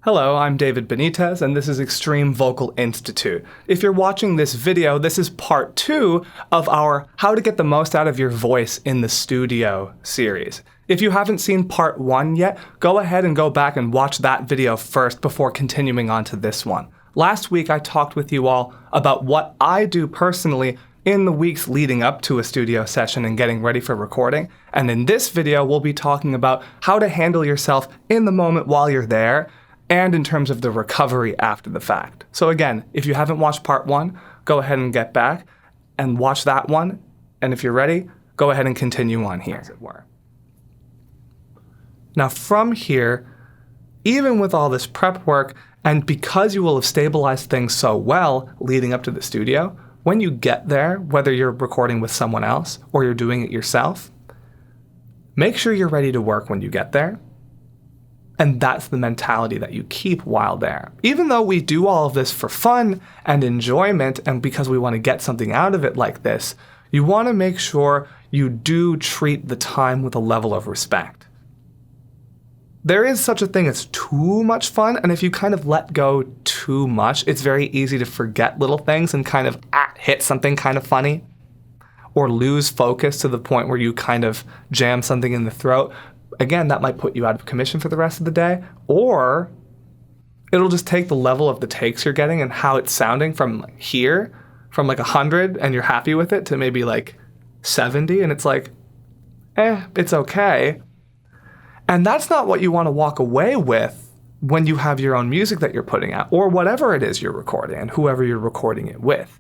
Hello, I'm David Benitez, and this is Extreme Vocal Institute. If you're watching this video, this is part 2 of our How to Get the Most Out of Your Voice in the Studio series. If you haven't seen part 1 yet, go ahead and go back and watch that video first before continuing on to this one. Last week, I talked with you all about what I do personally in the weeks leading up to a studio session and getting ready for recording. And in this video, we'll be talking about how to handle yourself in the moment while you're there, and in terms of the recovery after the fact. So again, if you haven't watched part 1, go ahead and get back and watch that one. And if you're ready, go ahead and continue on here, as it were. Now from here, even with all this prep work, and because you will have stabilized things so well leading up to the studio, when you get there, whether you're recording with someone else or you're doing it yourself, make sure you're ready to work when you get there. And that's the mentality that you keep while there. Even though we do all of this for fun and enjoyment and because we want to get something out of it like this, you want to make sure you do treat the time with a level of respect. There is such a thing as too much fun, and if you kind of let go too much, it's very easy to forget little things and kind of hit something kind of funny or lose focus to the point where you kind of jam something in the throat. Again, that might put you out of commission for the rest of the day, or it'll just take the level of the takes you're getting and how it's sounding from here, from like 100 and you're happy with it, to maybe like 70 and it's like, it's okay. And that's not what you want to walk away with when you have your own music that you're putting out, or whatever it is you're recording and whoever you're recording it with.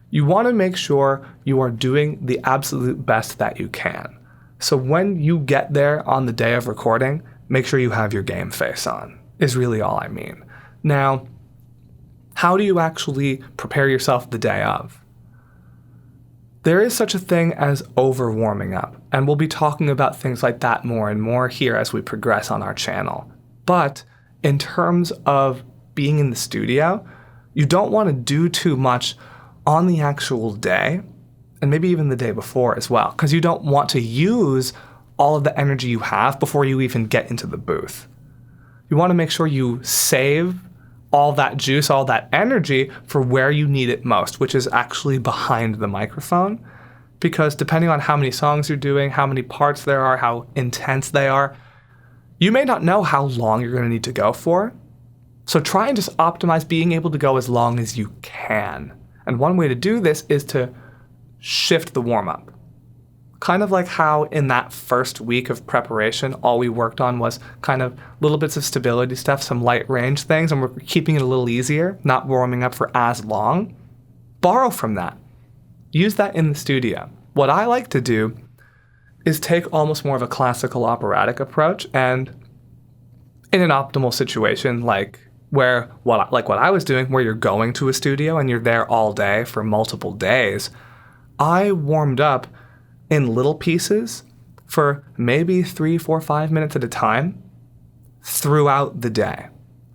You want to make sure you are doing the absolute best that you can. So when you get there on the day of recording, make sure you have your game face on, is really all I mean. Now, how do you actually prepare yourself the day of? There is such a thing as over-warming up, and we'll be talking about things like that more and more here as we progress on our channel. But in terms of being in the studio, you don't want to do too much on the actual day, and maybe even the day before as well, because you don't want to use all of the energy you have before you even get into the booth. You want to make sure you save all that juice, all that energy for where you need it most, which is actually behind the microphone, because depending on how many songs you're doing, how many parts there are, how intense they are, you may not know how long you're going to need to go for. So try and just optimize being able to go as long as you can. And one way to do this is to shift the warm-up. Kind of like how in that first week of preparation, all we worked on was kind of little bits of stability stuff, some light range things, and we're keeping it a little easier, not warming up for as long. Borrow from that. Use that in the studio. What I like to do is take almost more of a classical operatic approach, and in an optimal situation like what I was doing, where you're going to a studio and you're there all day for multiple days, I warmed up in little pieces for maybe 3, 4, 5 minutes at a time throughout the day,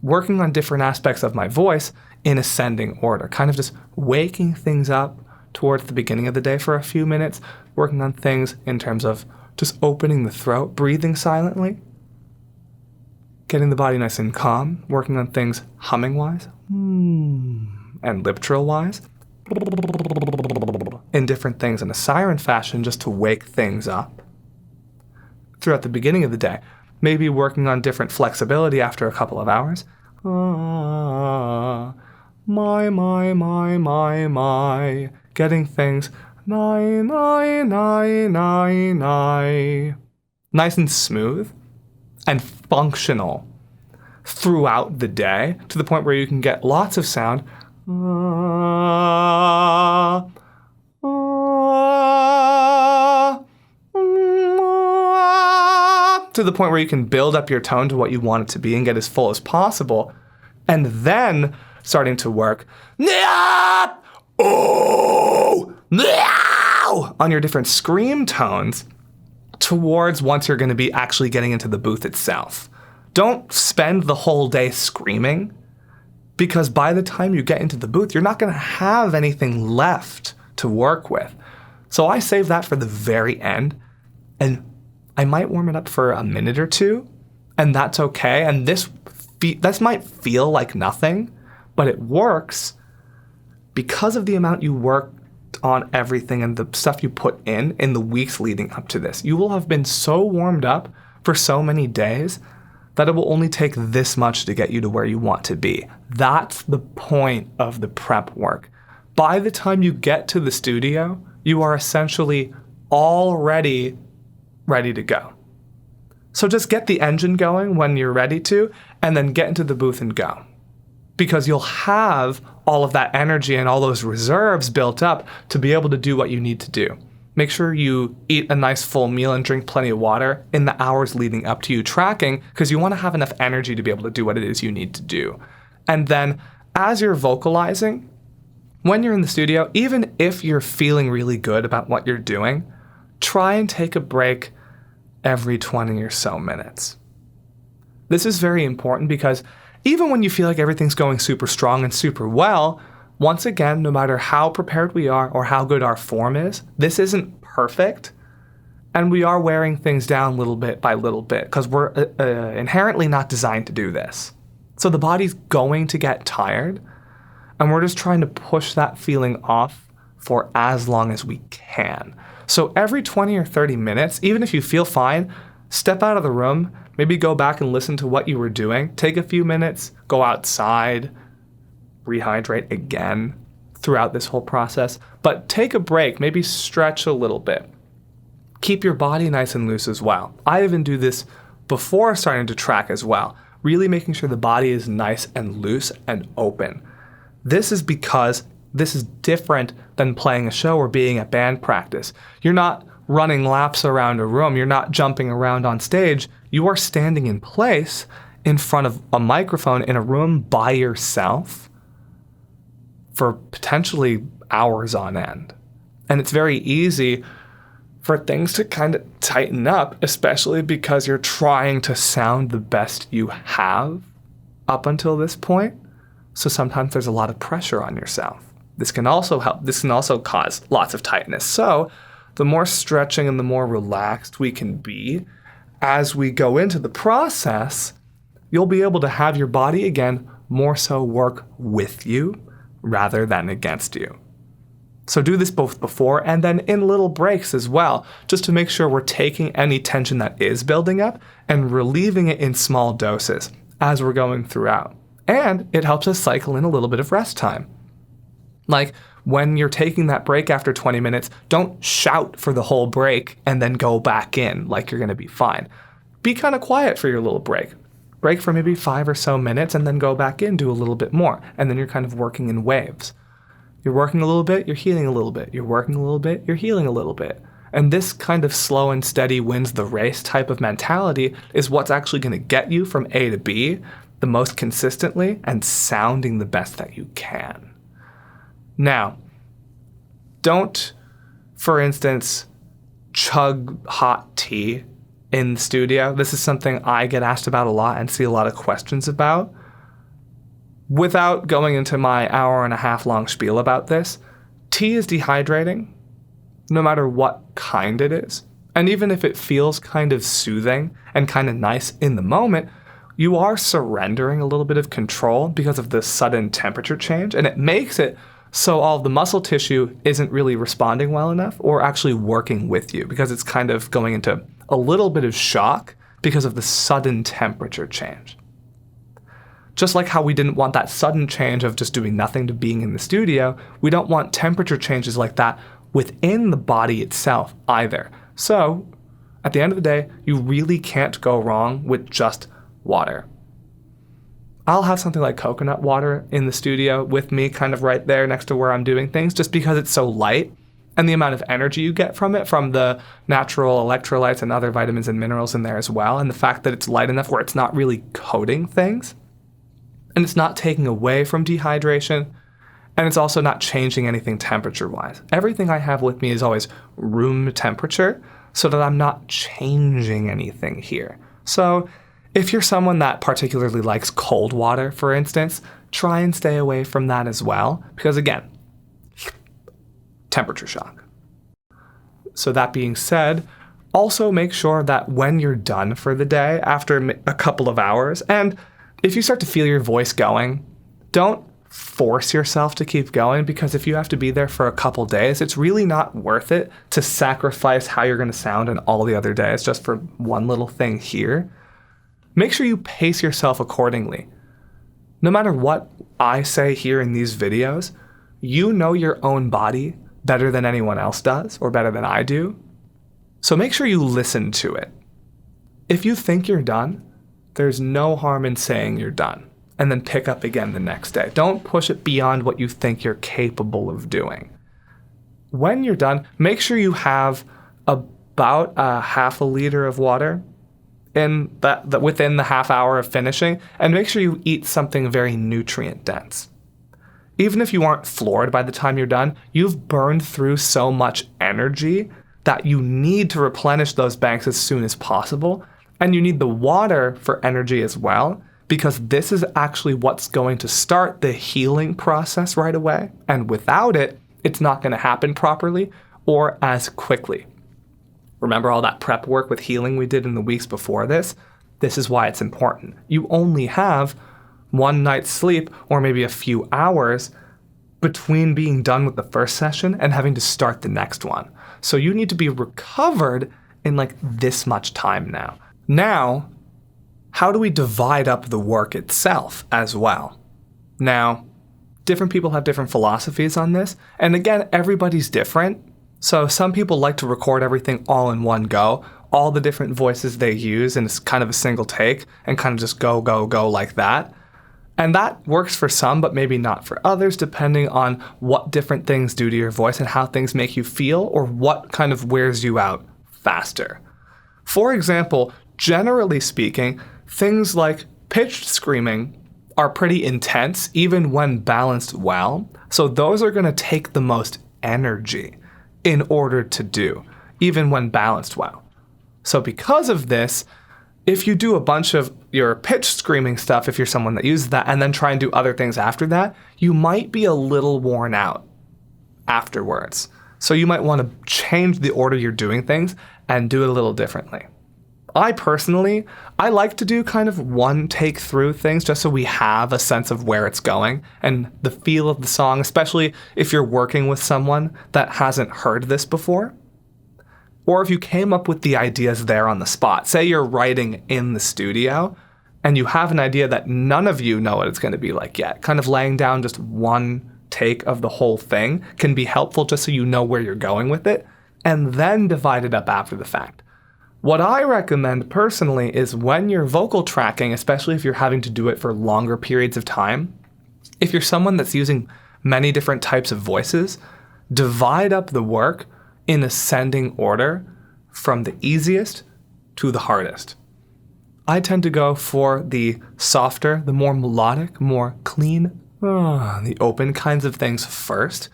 working on different aspects of my voice in ascending order, kind of just waking things up towards the beginning of the day for a few minutes, working on things in terms of just opening the throat, breathing silently, getting the body nice and calm, working on things humming-wise and lip trill-wise, in different things in a siren fashion just to wake things up throughout the beginning of the day. Maybe working on different flexibility after a couple of hours. My. Getting things nice and smooth and functional throughout the day to the point where you can get lots of sound to the point where you can build up your tone to what you want it to be and get as full as possible, and then starting to work on your different scream tones towards once you're going to be actually getting into the booth itself. Don't spend the whole day screaming, because by the time you get into the booth, you're not going to have anything left to work with. So I save that for the very end, and I might warm it up for a minute or two, and that's okay. And this this might feel like nothing, but it works because of the amount you worked on everything and the stuff you put in the weeks leading up to this. You will have been so warmed up for so many days that it will only take this much to get you to where you want to be. That's the point of the prep work. By the time you get to the studio, you are essentially already ready to go. So just get the engine going when you're ready to, and then get into the booth and go. Because you'll have all of that energy and all those reserves built up to be able to do what you need to do. Make sure you eat a nice full meal and drink plenty of water in the hours leading up to you tracking, because you want to have enough energy to be able to do what it is you need to do. And then as you're vocalizing, when you're in the studio, even if you're feeling really good about what you're doing, try and take a break every 20 or so minutes. This is very important because even when you feel like everything's going super strong and super well, once again, no matter how prepared we are or how good our form is, this isn't perfect. And we are wearing things down little bit by little bit because we're inherently not designed to do this. So the body's going to get tired, and we're just trying to push that feeling off for as long as we can. So every 20 or 30 minutes, even if you feel fine, step out of the room, maybe go back and listen to what you were doing, take a few minutes, go outside, rehydrate again throughout this whole process, but take a break, maybe stretch a little bit. Keep your body nice and loose as well. I even do this before starting to track as well, really making sure the body is nice and loose and open. This is because this is different than playing a show or being at band practice. You're not running laps around a room. You're not jumping around on stage. You are standing in place in front of a microphone in a room by yourself for potentially hours on end. And it's very easy for things to kind of tighten up, especially because you're trying to sound the best you have up until this point. So sometimes there's a lot of pressure on yourself. This can also help. This can also cause lots of tightness. So the more stretching and the more relaxed we can be as we go into the process, you'll be able to have your body again more so work with you rather than against you. So do this both before and then in little breaks as well, just to make sure we're taking any tension that is building up and relieving it in small doses as we're going throughout. And it helps us cycle in a little bit of rest time. Like when you're taking that break after 20 minutes, don't shout for the whole break and then go back in like you're going to be fine. Be kind of quiet for your little break. Break for maybe 5 or so minutes and then go back in, do a little bit more. And then you're kind of working in waves. You're working a little bit, you're healing a little bit. You're working a little bit, you're healing a little bit. And this kind of slow and steady wins the race type of mentality is what's actually going to get you from A to B the most consistently and sounding the best that you can. Now, don't, for instance, chug hot tea in the studio. This is something I get asked about a lot and see a lot of questions about. Without going into my hour-and-a-half long spiel about this, tea is dehydrating, no matter what kind it is. And even if it feels kind of soothing and kind of nice in the moment, you are surrendering a little bit of control because of the sudden temperature change, and it makes it so all of the muscle tissue isn't really responding well enough or actually working with you because it's kind of going into a little bit of shock because of the sudden temperature change. Just like how we didn't want that sudden change of just doing nothing to being in the studio, we don't want temperature changes like that within the body itself either. So, at the end of the day, you really can't go wrong with just water. I'll have something like coconut water in the studio with me kind of right there next to where I'm doing things just because it's so light and the amount of energy you get from it, from the natural electrolytes and other vitamins and minerals in there as well, and the fact that it's light enough where it's not really coating things. And it's not taking away from dehydration, and it's also not changing anything temperature-wise. Everything I have with me is always room temperature, so that I'm not changing anything here. So if you're someone that particularly likes cold water, for instance, try and stay away from that as well, because again, temperature shock. So that being said, also make sure that when you're done for the day, after a couple of hours, and if you start to feel your voice going, don't force yourself to keep going, because if you have to be there for a couple days, it's really not worth it to sacrifice how you're going to sound in all the other days just for one little thing here. Make sure you pace yourself accordingly. No matter what I say here in these videos, you know your own body better than anyone else does, or better than I do. So make sure you listen to it. If you think you're done, there's no harm in saying you're done, and then pick up again the next day. Don't push it beyond what you think you're capable of doing. When you're done, make sure you have about a half a liter of water in that within the half hour of finishing, and make sure you eat something very nutrient dense. Even if you aren't floored by the time you're done, you've burned through so much energy that you need to replenish those banks as soon as possible. And you need the water for energy as well, because this is actually what's going to start the healing process right away. And without it, it's not going to happen properly or as quickly. Remember all that prep work with healing we did in the weeks before this? This is why it's important. You only have one night's sleep, or maybe a few hours, between being done with the first session and having to start the next one. So you need to be recovered in like this much time now. Now, how do we divide up the work itself as well? Now, different people have different philosophies on this. And again, everybody's different. So some people like to record everything all in one go, all the different voices they use, and it's kind of a single take and kind of just go, go, go like that. And that works for some, but maybe not for others, depending on what different things do to your voice and how things make you feel, or what kind of wears you out faster. For example, generally speaking, things like pitched screaming are pretty intense, even when balanced well. So those are going to take the most energy in order to do, even when balanced well. So because of this, if you do a bunch of your pitched screaming stuff, if you're someone that uses that, and then try and do other things after that, you might be a little worn out afterwards. So you might want to change the order you're doing things and do it a little differently. I like to do kind of one take through things just so we have a sense of where it's going and the feel of the song, especially if you're working with someone that hasn't heard this before. Or if you came up with the ideas there on the spot. Say you're writing in the studio and you have an idea that none of you know what it's going to be like yet. Kind of laying down just one take of the whole thing can be helpful just so you know where you're going with it, and then divide it up after the fact. What I recommend personally is when you're vocal tracking, especially if you're having to do it for longer periods of time, if you're someone that's using many different types of voices, divide up the work in ascending order from the easiest to the hardest. I tend to go for the softer, the more melodic, more clean, the open kinds of things first,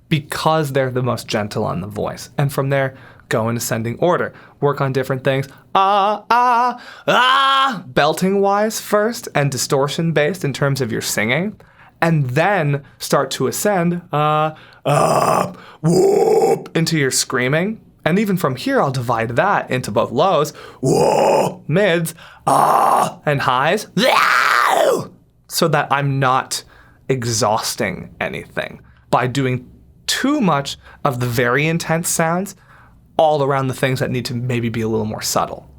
because they're the most gentle on the voice. And from there, go in ascending order. Work on different things. Belting wise first, and distortion based in terms of your singing. And then start to ascend whoop, into your screaming. And even from here, I'll divide that into both lows, whoa, mids, and highs, so that I'm not exhausting anything by doing too much of the very intense sounds all around the things that need to maybe be a little more subtle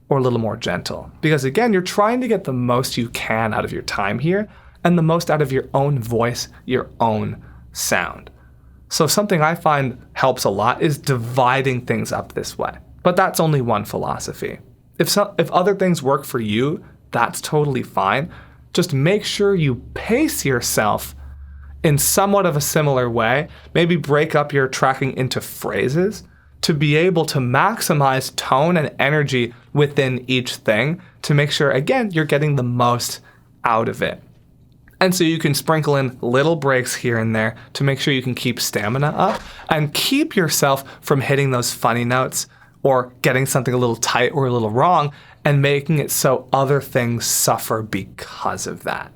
or a little more gentle. Because again, you're trying to get the most you can out of your time here and the most out of your own voice, your own sound. So something I find helps a lot is dividing things up this way. But that's only one philosophy. If other things work for you, that's totally fine. Just make sure you pace yourself in somewhat of a similar way. Maybe break up your tracking into phrases to be able to maximize tone and energy within each thing to make sure, again, you're getting the most out of it. And so you can sprinkle in little breaks here and there to make sure you can keep stamina up and keep yourself from hitting those funny notes or getting something a little tight or a little wrong and making it so other things suffer because of that.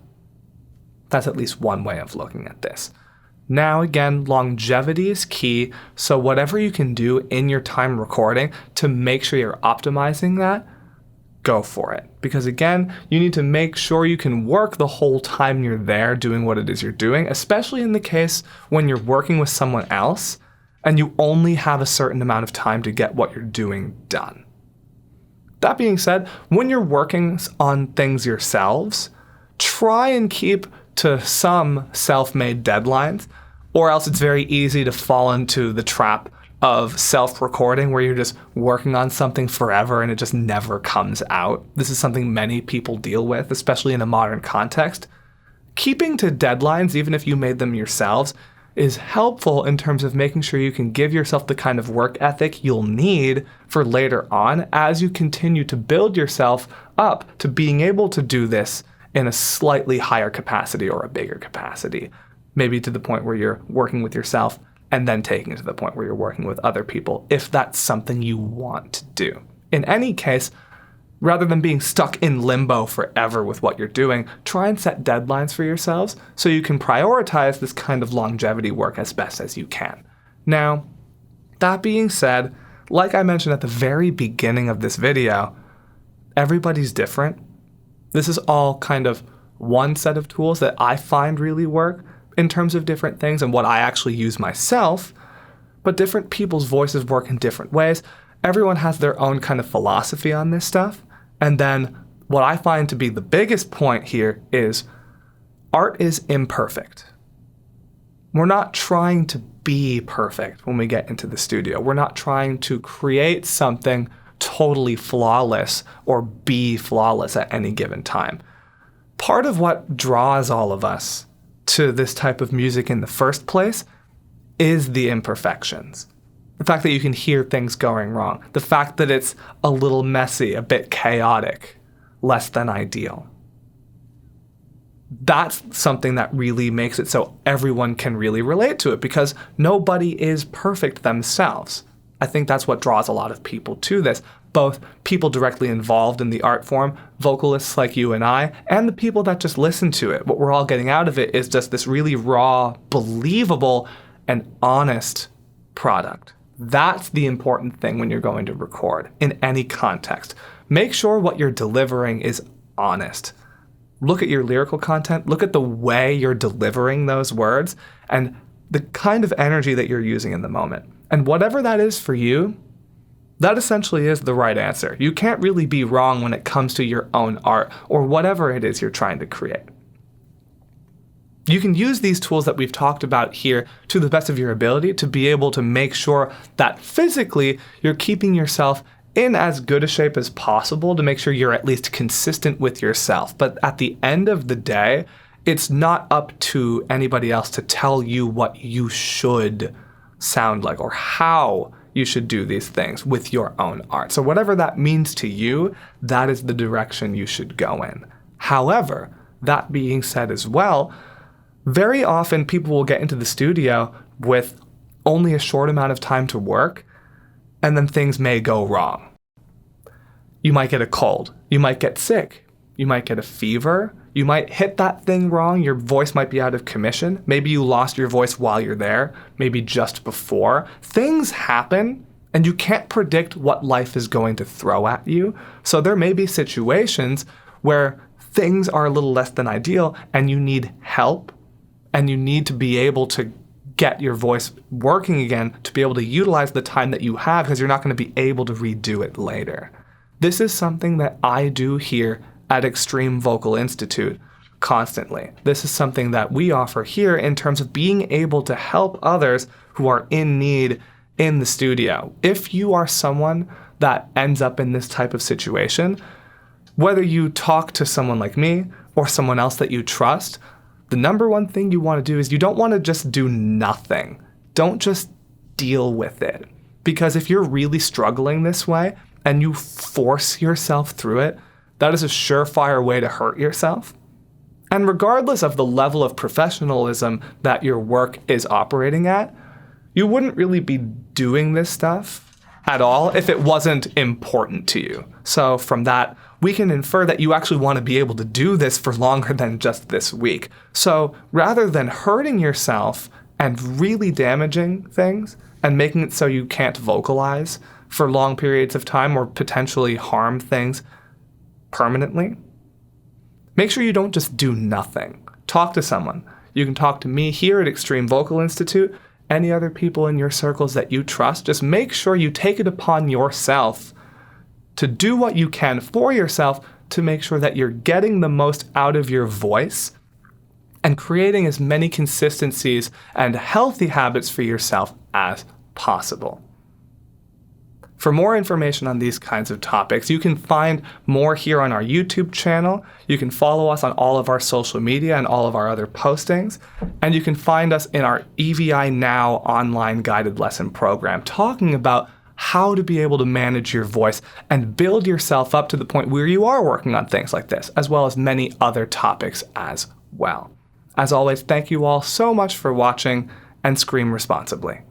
That's at least one way of looking at this. Now, again, longevity is key. So whatever you can do in your time recording to make sure you're optimizing that, go for it. Because again, you need to make sure you can work the whole time you're there doing what it is you're doing, especially in the case when you're working with someone else and you only have a certain amount of time to get what you're doing done. That being said, when you're working on things yourselves, try and keep to some self-made deadlines, or else it's very easy to fall into the trap of self-recording where you're just working on something forever and it just never comes out. This is something many people deal with, especially in a modern context. Keeping to deadlines, even if you made them yourselves, is helpful in terms of making sure you can give yourself the kind of work ethic you'll need for later on as you continue to build yourself up to being able to do this in a slightly higher capacity or a bigger capacity. Maybe to the point where you're working with yourself and then taking it to the point where you're working with other people, if that's something you want to do. In any case, rather than being stuck in limbo forever with what you're doing, try and set deadlines for yourselves so you can prioritize this kind of longevity work as best as you can. Now, that being said, like I mentioned at the very beginning of this video, everybody's different. This is all kind of one set of tools that I find really work in terms of different things and what I actually use myself, but different people's voices work in different ways. Everyone has their own kind of philosophy on this stuff. And then what I find to be the biggest point here is art is imperfect. We're not trying to be perfect when we get into the studio. We're not trying to create something totally flawless or be flawless at any given time. Part of what draws all of us to this type of music in the first place is the imperfections. The fact that you can hear things going wrong. The fact that it's a little messy, a bit chaotic, less than ideal. That's something that really makes it so everyone can really relate to it because nobody is perfect themselves. I think that's what draws a lot of people to this. Both people directly involved in the art form, vocalists like you and I, and the people that just listen to it. What we're all getting out of it is just this really raw, believable, and honest product. That's the important thing when you're going to record in any context. Make sure what you're delivering is honest. Look at your lyrical content, look at the way you're delivering those words, and the kind of energy that you're using in the moment. And whatever that is for you, that essentially is the right answer. You can't really be wrong when it comes to your own art or whatever it is you're trying to create. You can use these tools that we've talked about here to the best of your ability to be able to make sure that physically you're keeping yourself in as good a shape as possible to make sure you're at least consistent with yourself. But at the end of the day, it's not up to anybody else to tell you what you should sound like or how you should do these things with your own art. So whatever that means to you, that is the direction you should go in. However, that being said as well, very often people will get into the studio with only a short amount of time to work, and then things may go wrong. You might get a cold, you might get sick, you might get a fever, you might hit that thing wrong, your voice might be out of commission, maybe you lost your voice while you're there, maybe just before. Things happen, and you can't predict what life is going to throw at you, so there may be situations where things are a little less than ideal, and you need help, and you need to be able to get your voice working again to be able to utilize the time that you have because you're not going to be able to redo it later. This is something that I do here at Extreme Vocal Institute constantly. This is something that we offer here in terms of being able to help others who are in need in the studio. If you are someone that ends up in this type of situation, whether you talk to someone like me or someone else that you trust, the number one thing you want to do is you don't want to just do nothing. Don't just deal with it. Because if you're really struggling this way and you force yourself through it, that is a surefire way to hurt yourself. And regardless of the level of professionalism that your work is operating at, you wouldn't really be doing this stuff at all if it wasn't important to you. So from that, we can infer that you actually want to be able to do this for longer than just this week. So rather than hurting yourself and really damaging things and making it so you can't vocalize for long periods of time or potentially harm things, permanently, make sure you don't just do nothing. Talk to someone. You can talk to me here at Extreme Vocal Institute, any other people in your circles that you trust. Just make sure you take it upon yourself to do what you can for yourself to make sure that you're getting the most out of your voice and creating as many consistencies and healthy habits for yourself as possible. For more information on these kinds of topics, you can find more here on our YouTube channel. You can follow us on all of our social media and all of our other postings. And you can find us in our EVI NOW online guided lesson program, talking about how to be able to manage your voice and build yourself up to the point where you are working on things like this, as well as many other topics as well. As always, thank you all so much for watching, and scream responsibly.